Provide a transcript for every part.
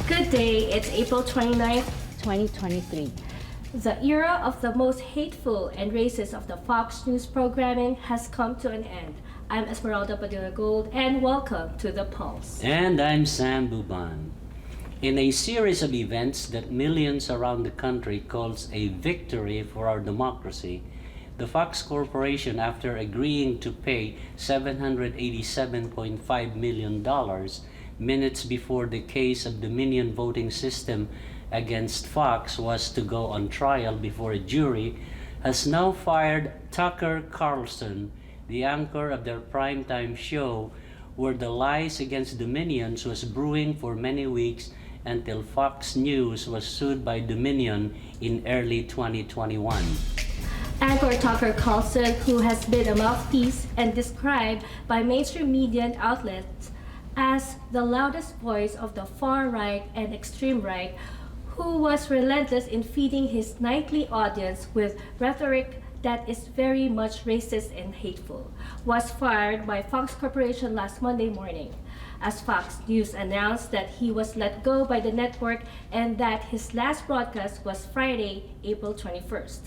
Good day, it's April 29th, 2023. The era of the most hateful and racist of the Fox News programming has come to an end. I'm Esmeralda Padilla-Gould and welcome to The Pulse. And I'm Sam Buban. In a series of events that millions around the country calls a victory for our democracy, the Fox Corporation, after agreeing to pay $787.5 million minutes before the case of Dominion voting system against Fox was to go on trial before a jury, has now fired Tucker Carlson, the anchor of their primetime show, where the lies against Dominions was brewing for many weeks until Fox News was sued by Dominion in early 2021. Anchor Tucker Carlson, who has been a mouthpiece and described by mainstream media outlets as the loudest voice of the far right and extreme right, who was relentless in feeding his nightly audience with rhetoric that is very much racist and hateful, was fired by Fox Corporation last Monday morning, as Fox News announced that he was let go by the network and that his last broadcast was Friday, April 21st.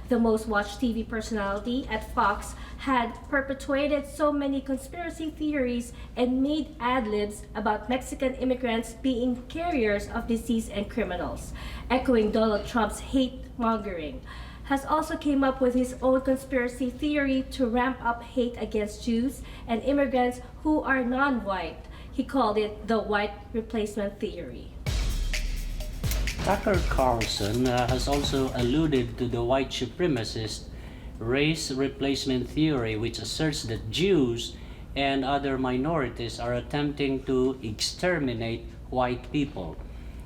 The most watched TV personality at Fox had perpetuated so many conspiracy theories and made ad-libs about Mexican immigrants being carriers of disease and criminals, echoing Donald Trump's hate-mongering. Has also came up with his own conspiracy theory to ramp up hate against Jews and immigrants who are non-white. He called it the white replacement theory. Tucker Carlson has also alluded to the white supremacist race replacement theory, which asserts that Jews and other minorities are attempting to exterminate white people.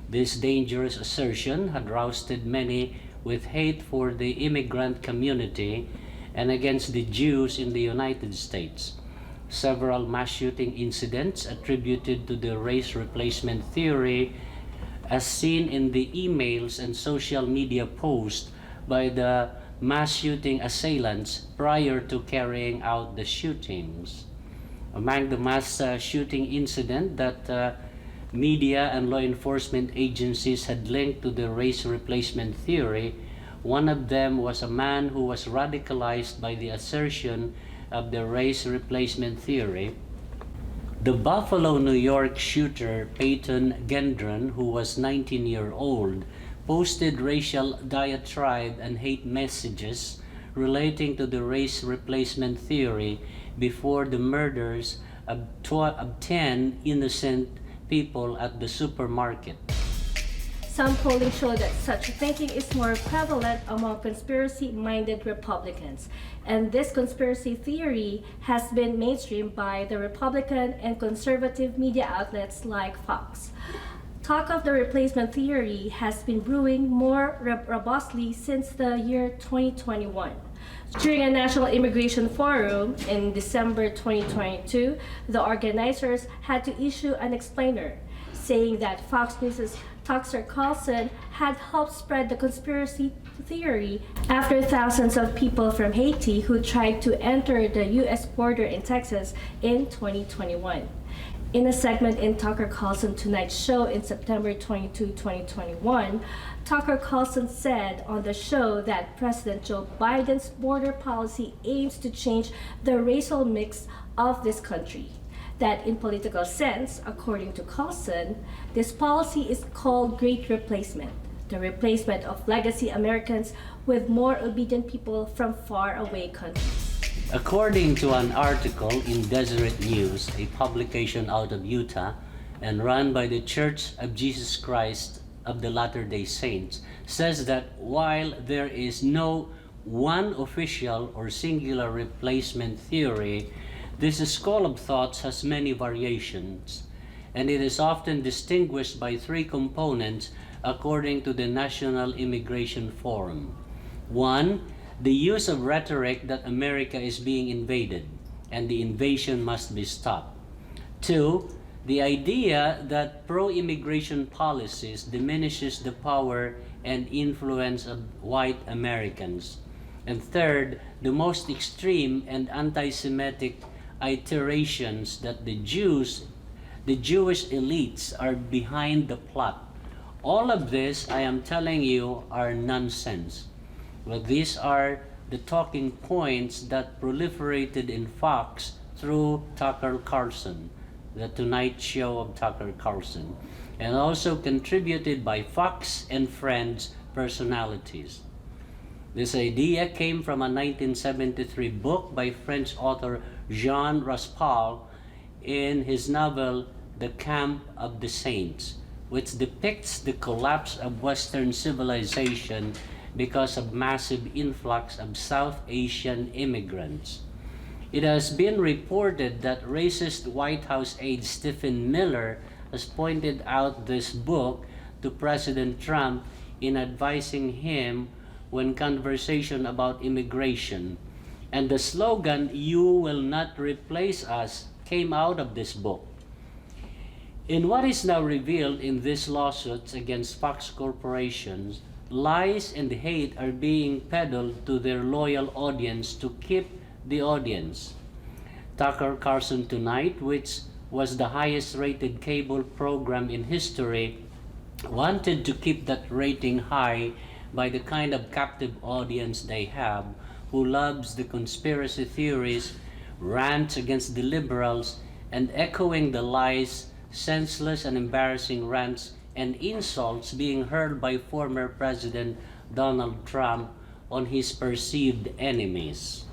This dangerous assertion had roused many with hate for the immigrant community and against the Jews in the United States. Several mass shooting incidents attributed to the race replacement theory, as seen in the emails and social media posts by the mass shooting assailants prior to carrying out the shootings. Among the mass shooting incident that media and law enforcement agencies had linked to the race replacement theory, one of them was a man who was radicalized by the assertion of the race replacement theory. The Buffalo, New York shooter Peyton Gendron, who was 19-year-old, posted racial diatribe and hate messages relating to the race replacement theory before the murders of 10 innocent people at the supermarket. Some polling showed that such thinking is more prevalent among conspiracy-minded Republicans, and this conspiracy theory has been mainstreamed by the Republican and conservative media outlets like Fox. Talk of the replacement theory has been brewing more robustly since the year 2021. During a national immigration forum in December 2022, the organizers had to issue an explainer, saying that Fox News' Tucker Carlson had helped spread the conspiracy theory after thousands of people from Haiti who tried to enter the U.S. border in Texas in 2021. In a segment in Tucker Carlson Tonight's show in September 22, 2021, Tucker Carlson said on the show that President Joe Biden's border policy aims to change the racial mix of this country. That in political sense, according to Carlson, this policy is called Great Replacement, the replacement of legacy Americans with more obedient people from faraway countries. According to an article in Deseret News, a publication out of Utah and run by the Church of Jesus Christ of the Latter-day Saints, says that while there is no one official or singular replacement theory, this school of thought has many variations, and it is often distinguished by three components according to the National Immigration Forum. 1. The use of rhetoric that America is being invaded, and the invasion must be stopped. 2. The idea that pro-immigration policies diminishes the power and influence of white Americans. And third, the most extreme and anti-Semitic iterations that the Jews the Jewish elites are behind the plot. All of this, I am telling you, are nonsense. Well, these are the talking points that proliferated in Fox through Tucker Carlson, the Tonight Show of Tucker Carlson, and also contributed by Fox and Friends personalities. This idea came from a 1973 book by French author Jean Raspail in his novel The Camp of the Saints, which depicts the collapse of Western civilization because of massive influx of South Asian immigrants. It has been reported that racist White House aide Stephen Miller has pointed out this book to President Trump in advising him when conversation about immigration. And the slogan, "You will not replace us," came out of this book. In what is now revealed in these lawsuits against Fox corporations, lies and hate are being peddled to their loyal audience to keep the audience. Tucker Carlson Tonight, which was the highest rated cable program in history, wanted to keep that rating high by the kind of captive audience they have, who loves the conspiracy theories, rants against the liberals, and echoing the lies, senseless and embarrassing rants and insults being heard by former President Donald Trump on his perceived enemies.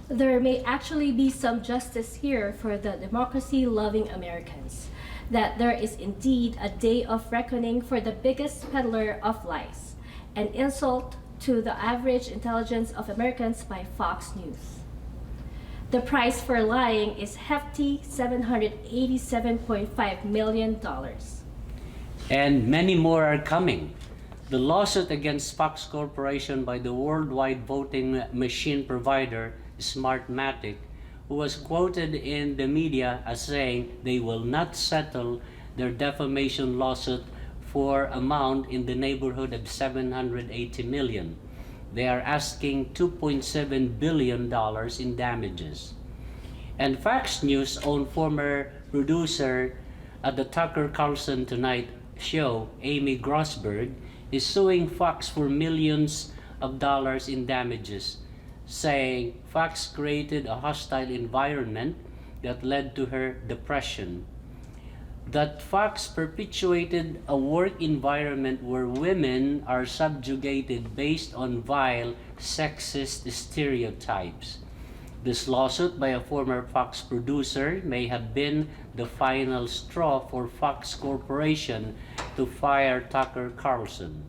There may actually be some justice here for the democracy-loving Americans, that there is indeed a day of reckoning for the biggest peddler of lies, an insult to the average intelligence of Americans by Fox News. The price for lying is hefty $787.5 million. And many more are coming. The lawsuit against Fox Corporation by the worldwide voting machine provider Smartmatic, who was quoted in the media as saying they will not settle their defamation lawsuit for amount in the neighborhood of $780 million. They are asking $2.7 billion in damages. And Fox News' own former producer at the Tucker Carlson Tonight show, Amy Grossberg, is suing Fox for millions of dollars in damages, saying Fox created a hostile environment that led to her depression, that Fox perpetuated a work environment where women are subjugated based on vile, sexist stereotypes. This lawsuit by a former Fox producer may have been the final straw for Fox Corporation to fire Tucker Carlson.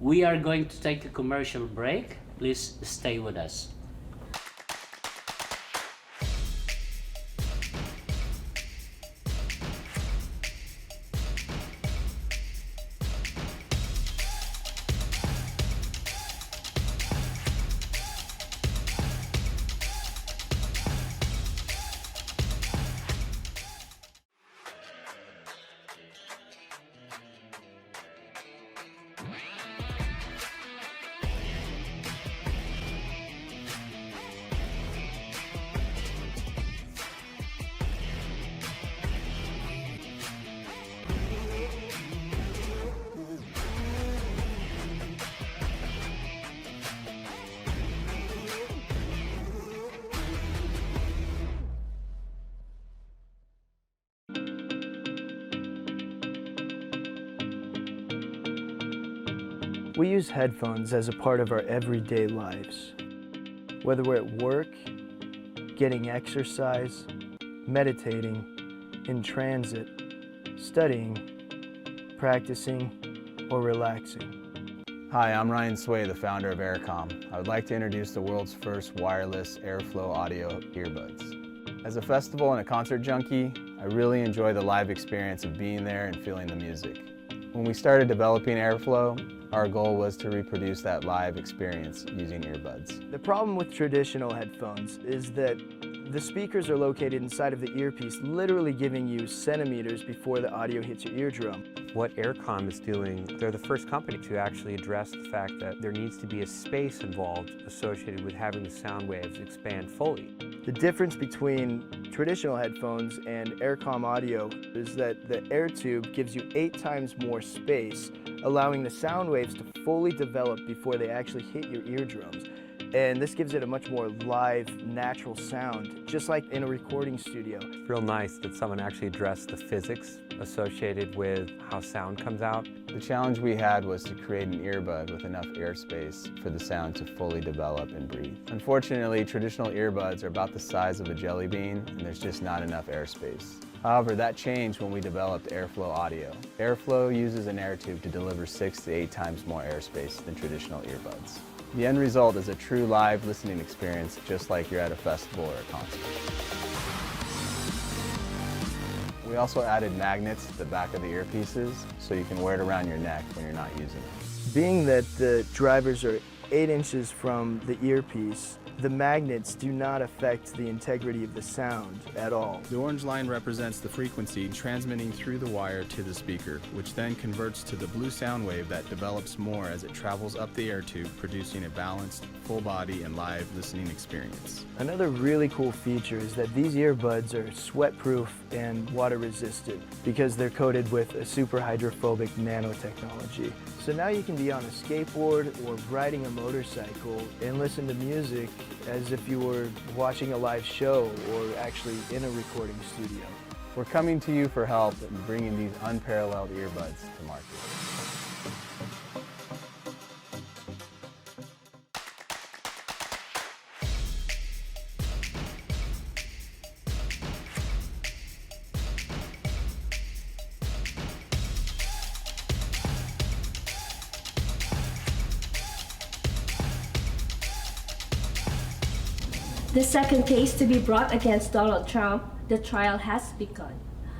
We are going to take a commercial break. Please stay with us. We use headphones as a part of our everyday lives. Whether we're at work, getting exercise, meditating, in transit, studying, practicing, or relaxing. Hi, I'm Ryan Sway, the founder of Aircom. I would like to introduce the world's first wireless airflow audio earbuds. As a festival and a concert junkie, I really enjoy the live experience of being there and feeling the music. When we started developing Airflow, our goal was to reproduce that live experience using earbuds. The problem with traditional headphones is that the speakers are located inside of the earpiece, literally giving you centimeters before the audio hits your eardrum. What Aircom is doing, they're the first company to actually address the fact that there needs to be a space involved associated with having the sound waves expand fully. The difference between traditional headphones and Aircom audio is that the air tube gives you 8 times more space, allowing the sound waves to fully develop before they actually hit your eardrums. And this gives it a much more live, natural sound, just like in a recording studio. Real nice that someone actually addressed the physics associated with how sound comes out. The challenge we had was to create an earbud with enough airspace for the sound to fully develop and breathe. Unfortunately, traditional earbuds are about the size of a jelly bean, and there's just not enough airspace. However, that changed when we developed Airflow Audio. Airflow uses an air tube to deliver 6 to 8 times more airspace than traditional earbuds. The end result is a true live listening experience, just like you're at a festival or a concert. We also added magnets to the back of the earpieces so you can wear it around your neck when you're not using it. Being that the drivers are 8 inches from the earpiece, the magnets do not affect the integrity of the sound at all. The orange line represents the frequency transmitting through the wire to the speaker, which then converts to the blue sound wave that develops more as it travels up the air tube, producing a balanced, full body and live listening experience. Another really cool feature is that these earbuds are sweat-proof and water-resistant because they're coated with a super hydrophobic nanotechnology. So now you can be on a skateboard or riding a motorcycle and listen to music as if you were watching a live show or actually in a recording studio. We're coming to you for help in bringing these unparalleled earbuds to market. The second case to be brought against Donald Trump, the trial has begun.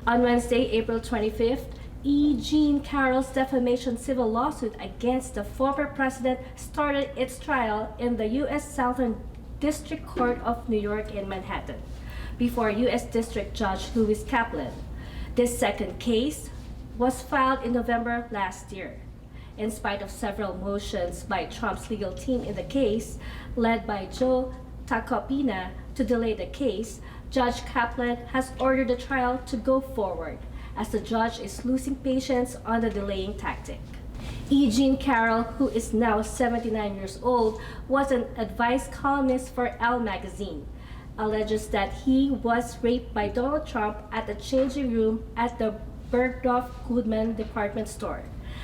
On Wednesday, April 25th, E. Jean Carroll's defamation civil lawsuit against the former president started its trial in the U.S. Southern District Court of New York in Manhattan, before U.S. District Judge Louis Kaplan. This second case was filed in November last year. In spite of several motions by Trump's legal team in the case, led by Joe Tacopina, to delay the case, Judge Kaplan has ordered the trial to go forward, as the judge is losing patience on the delaying tactic. E. Jean Carroll, who is now 79 years old, was an advice columnist for Elle magazine, alleges that he was raped by Donald Trump at the changing room at the Bergdorf Goodman department store,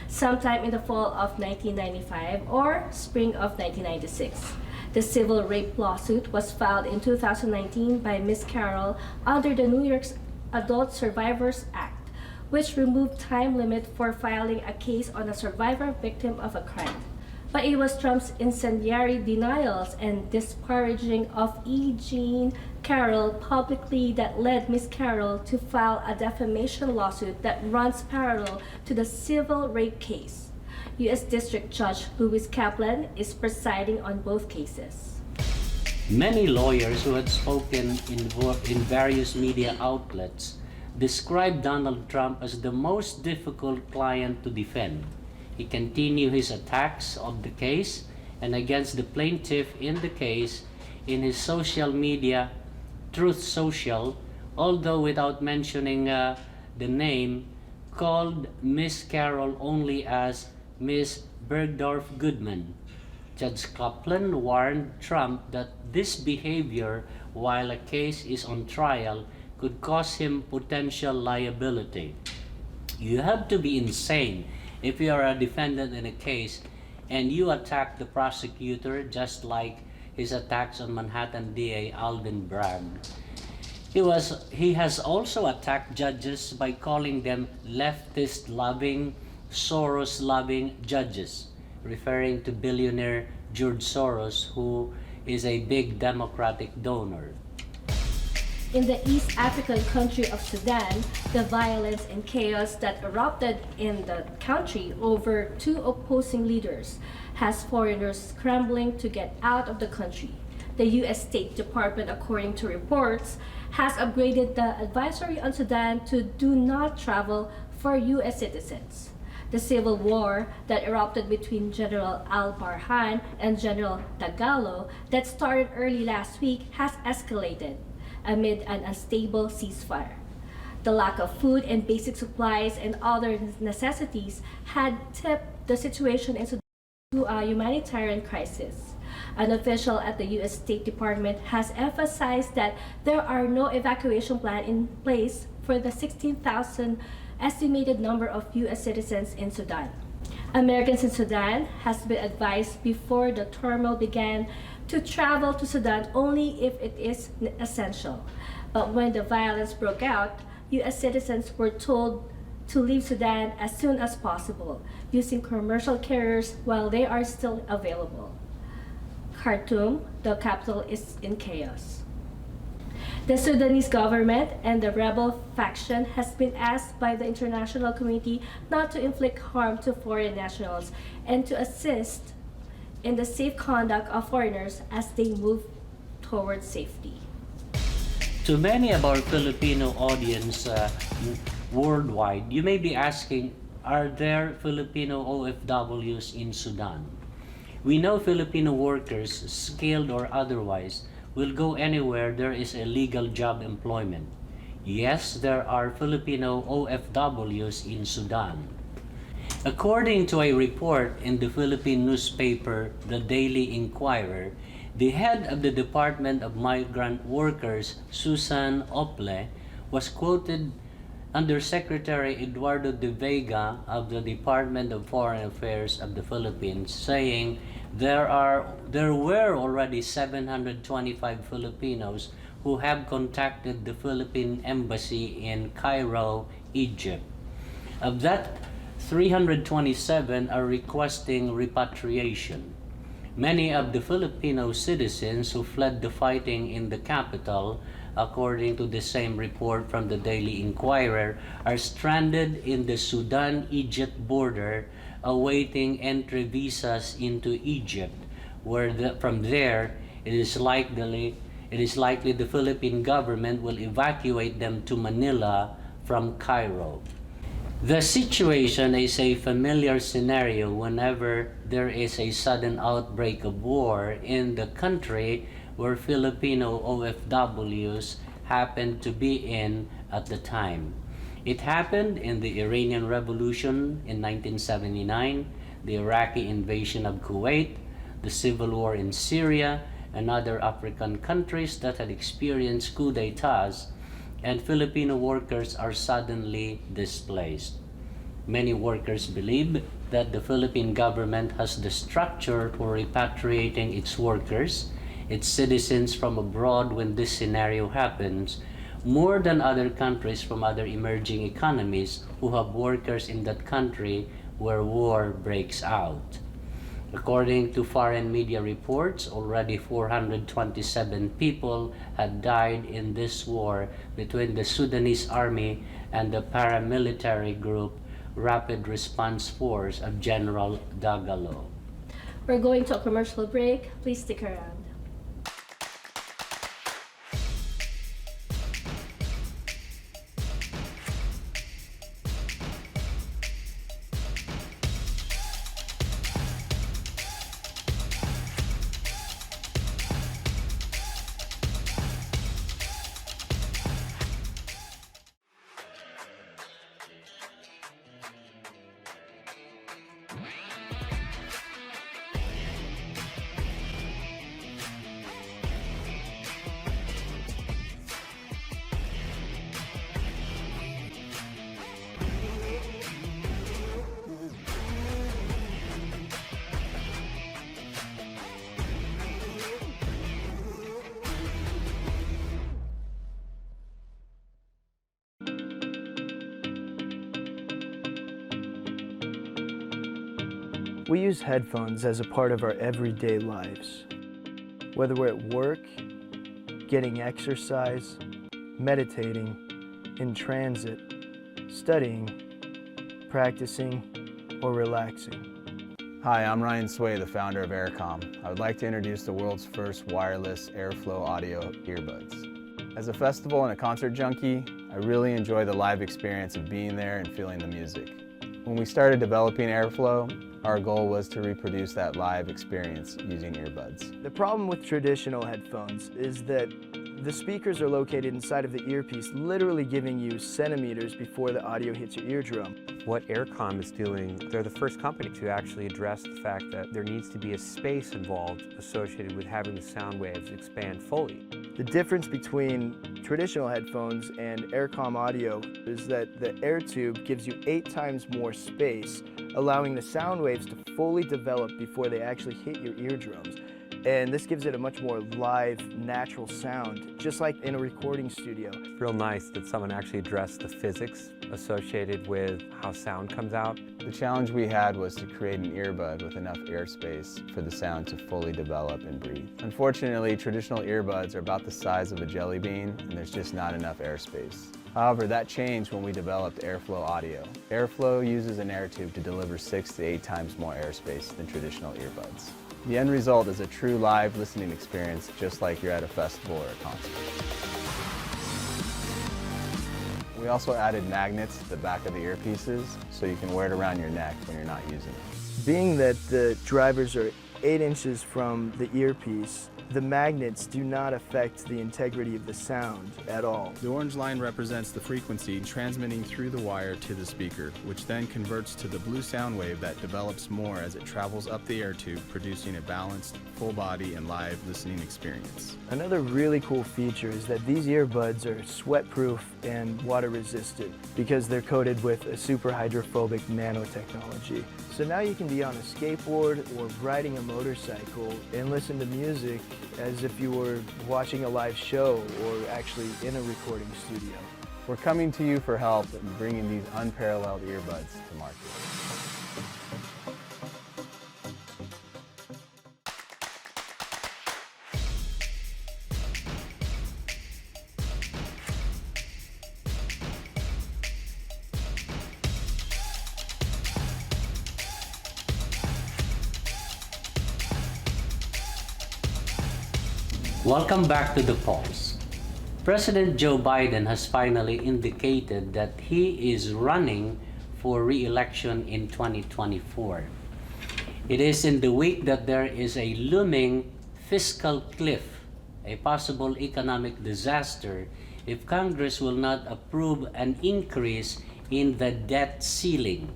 sometime in the fall of 1995 or spring of 1996. The civil rape lawsuit was filed in 2019 by Ms. Carroll under the New York's Adult Survivors Act, which removed time limit for filing a case on a survivor victim of a crime. But it was Trump's incendiary denials and disparaging of E. Jean Carroll publicly that led Ms. Carroll to file a defamation lawsuit that runs parallel to the civil rape case. U.S. District Judge Louis Kaplan is presiding on both cases. Many lawyers who had spoken in various media outlets described Donald Trump as the most difficult client to defend. He continued his attacks of the case and against the plaintiff in the case in his social media, Truth Social, although without mentioning the name, called Miss Carroll only as Ms. Bergdorf Goodman. Judge Kaplan warned Trump that this behavior while a case is on trial could cause him potential liability. You have to be insane if you are a defendant in a case and you attack the prosecutor just like his attacks on Manhattan DA Alvin Bragg. He has also attacked judges by calling them leftist-loving, Soros-loving judges, referring to billionaire George Soros, who is a big Democratic donor. In the East African country of Sudan, the violence and chaos that erupted in the country over 2 opposing leaders has foreigners scrambling to get out of the country. The U.S. State Department, according to reports, has upgraded the advisory on Sudan to do not travel for U.S. citizens. The civil war that erupted between General Al-Barhan and General Tagalo that started early last week has escalated amid an unstable ceasefire. The lack of food and basic supplies and other necessities had tipped the situation into a humanitarian crisis. An official at the U.S. State Department has emphasized that there are no evacuation plans in place for the 16,000 estimated number of U.S. citizens in Sudan. Americans in Sudan has been advised before the turmoil began to travel to Sudan only if it is essential. But when the violence broke out, U.S. citizens were told to leave Sudan as soon as possible, using commercial carriers while they are still available. Khartoum, the capital, is in chaos. The Sudanese government and the rebel faction has been asked by the international community not to inflict harm to foreign nationals and to assist in the safe conduct of foreigners as they move towards safety. To many of our Filipino audience worldwide, you may be asking, are there Filipino OFWs in Sudan? We know Filipino workers, skilled or otherwise, will go anywhere there is a legal job employment. Yes, there are Filipino OFWs in Sudan. According to a report in the Philippine newspaper, The Daily Inquirer, the head of the Department of Migrant Workers, Susan Ople, was quoted under Secretary Eduardo de Vega of the Department of Foreign Affairs of the Philippines, saying there were already 725 Filipinos who have contacted the Philippine Embassy in Cairo, Egypt. Of that, 327 are requesting repatriation. Many of the Filipino citizens who fled the fighting in the capital, according to the same report from the Daily Inquirer, are stranded in the Sudan-Egypt border awaiting entry visas into Egypt, where from there it is likely the Philippine government will evacuate them to Manila from Cairo. The situation is a familiar scenario whenever there is a sudden outbreak of war in the country where Filipino OFWs happened to be in at the time. It happened in the Iranian Revolution in 1979, the Iraqi invasion of Kuwait, the civil war in Syria, and other African countries that had experienced coups d'etats, and Filipino workers are suddenly displaced. Many workers believe that the Philippine government has the structure for repatriating its workers, its citizens from abroad when this scenario happens, more than other countries from other emerging economies who have workers in that country where war breaks out. According to foreign media reports, already 427 people had died in this war between the Sudanese army and the paramilitary group Rapid Response Force of General Tagalo. We're going to a commercial break. Please stick around. We use headphones as a part of our everyday lives. Whether we're at work, getting exercise, meditating, in transit, studying, practicing, or relaxing. Hi, I'm Ryan Sway, the founder of Aircom. I would like to introduce the world's first wireless airflow audio earbuds. As a festival and a concert junkie, I really enjoy the live experience of being there and feeling the music. When we started developing airflow, our goal was to reproduce that live experience using earbuds. The problem with traditional headphones is that the speakers are located inside of the earpiece, literally giving you centimeters before the audio hits your eardrum. What Aircom is doing, they're the first company to actually address the fact that there needs to be a space involved associated with having the sound waves expand fully. The difference between traditional headphones and Aircom audio is that the air tube gives you 8 times more space, allowing the sound waves to fully develop before they actually hit your eardrums. And this gives it a much more live, natural sound, just like in a recording studio. It's real nice that someone actually addressed the physics associated with how sound comes out. The challenge we had was to create an earbud with enough airspace for the sound to fully develop and breathe. Unfortunately, traditional earbuds are about the size of a jelly bean, and there's just not enough airspace. However, that changed when we developed Airflow Audio. Airflow uses an air tube to deliver 6 to 8 times more airspace than traditional earbuds. The end result is a true live listening experience, just like you're at a festival or a concert. We also added magnets to the back of the earpieces so you can wear it around your neck when you're not using it. Being that the drivers are 8 inches from the earpiece, the magnets do not affect the integrity of the sound at all. The orange line represents the frequency transmitting through the wire to the speaker, which then converts to the blue sound wave that develops more as it travels up the air tube, producing a balanced, full body and live listening experience. Another really cool feature is that these earbuds are sweat-proof and water-resistant because they're coated with a super hydrophobic nanotechnology. So now you can be on a skateboard or riding a motorcycle and listen to music as if you were watching a live show or actually in a recording studio. We're coming to you for help in bringing these unparalleled earbuds to market. Welcome back to the polls. President Joe Biden has finally indicated that he is running for re-election in 2024. It is in the week that there is a looming fiscal cliff, a possible economic disaster if Congress will not approve an increase in the debt ceiling.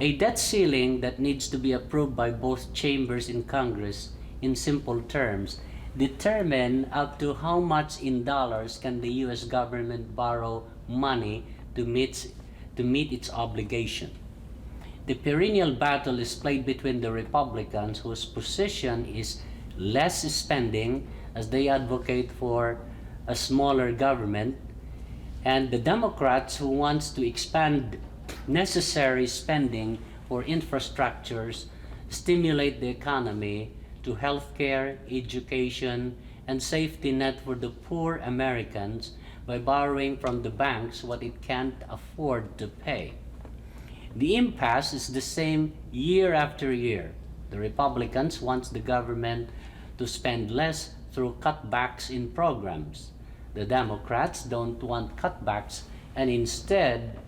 A debt ceiling that needs to be approved by both chambers in Congress. In simple terms, determine up to how much in dollars can the U.S. government borrow money to meet its obligation. The perennial battle is played between the Republicans, whose position is less spending as they advocate for a smaller government, and the Democrats, who wants to expand necessary spending for infrastructures, stimulate the economy, to healthcare, education, and safety net for the poor Americans by borrowing from the banks what it can't afford to pay. The impasse is the same year after year. The Republicans want the government to spend less through cutbacks in programs. The Democrats don't want cutbacks and instead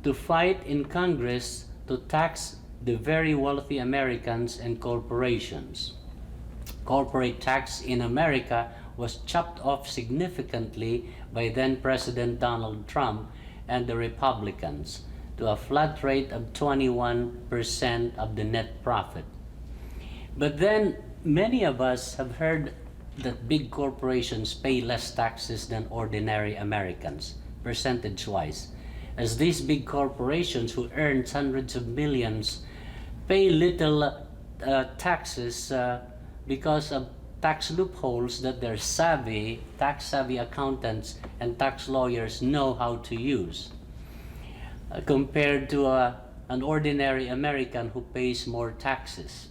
to fight in Congress to tax the very wealthy Americans and corporations. Corporate tax in America was chopped off significantly by then President Donald Trump and the Republicans to a flat rate of 21% of the net profit. But then many of us have heard that big corporations pay less taxes than ordinary Americans, percentage-wise, as these big corporations who earn hundreds of millions pay little taxes because of tax loopholes that their tax-savvy accountants and tax lawyers know how to use, compared to an ordinary American who pays more taxes.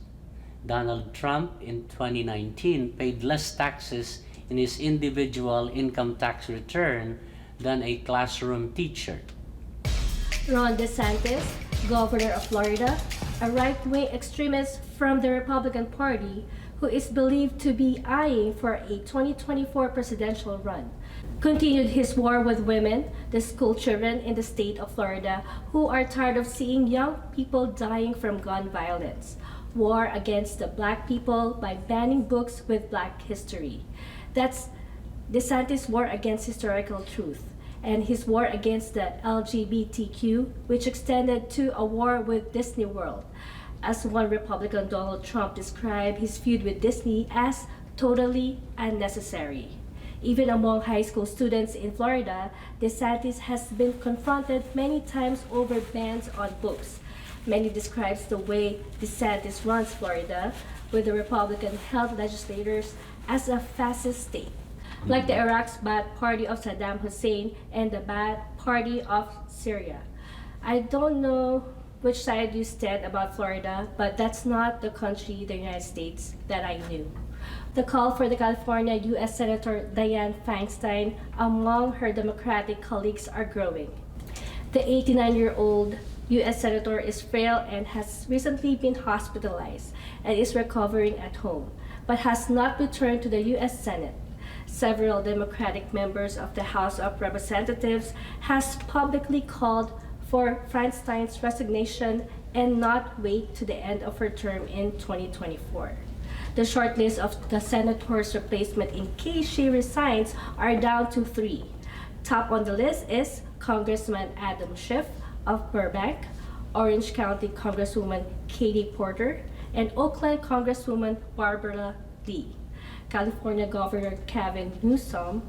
Donald Trump in 2019 paid less taxes in his individual income tax return than a classroom teacher. Ron DeSantis, governor of Florida, a right-wing extremist from the Republican Party, who is believed to be eyeing for a 2024 presidential run. continued his war with women, the school children in the state of Florida who are tired of seeing young people dying from gun violence, war against the black people by banning books with black history. That's DeSantis' war against historical truth, and his war against the LGBTQ, which extended to a war with Disney World. As one Republican, Donald Trump, described his feud with Disney as totally unnecessary. Even among high school students in Florida, DeSantis has been confronted many times over bans on books. Many describes the way DeSantis runs Florida, with the Republican-held legislators, as a fascist state, like the Iraq's Ba'ath Party of Saddam Hussein and the Ba'ath Party of Syria. I don't know which side you stand about Florida, but that's not the country, the United States, that I knew. The call for the California U.S. Senator Dianne Feinstein among her Democratic colleagues are growing. The 89-year-old U.S. Senator is frail and has recently been hospitalized and is recovering at home, but has not returned to the U.S. Senate. Several Democratic members of the House of Representatives has publicly called for Feinstein's resignation and not wait to the end of her term in 2024. The short list of the senator's replacement in case she resigns are down to 3. Top on the list is Congressman Adam Schiff of Burbank, Orange County Congresswoman Katie Porter, and Oakland Congresswoman Barbara Lee. California Governor Gavin Newsom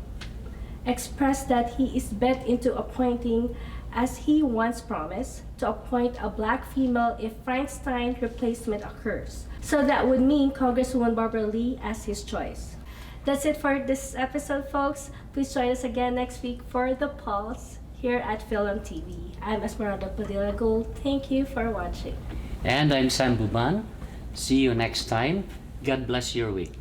expressed that he is bent into appointing, as he once promised, to appoint a black female if Feinstein replacement occurs. So that would mean Congresswoman Barbara Lee as his choice. That's it for this episode, folks. Please join us again next week for The Pulse here at FilAmTV. I'm Esmeralda Padilla-Gould. Thank you for watching. And I'm Sam Buban. See you next time. God bless your week.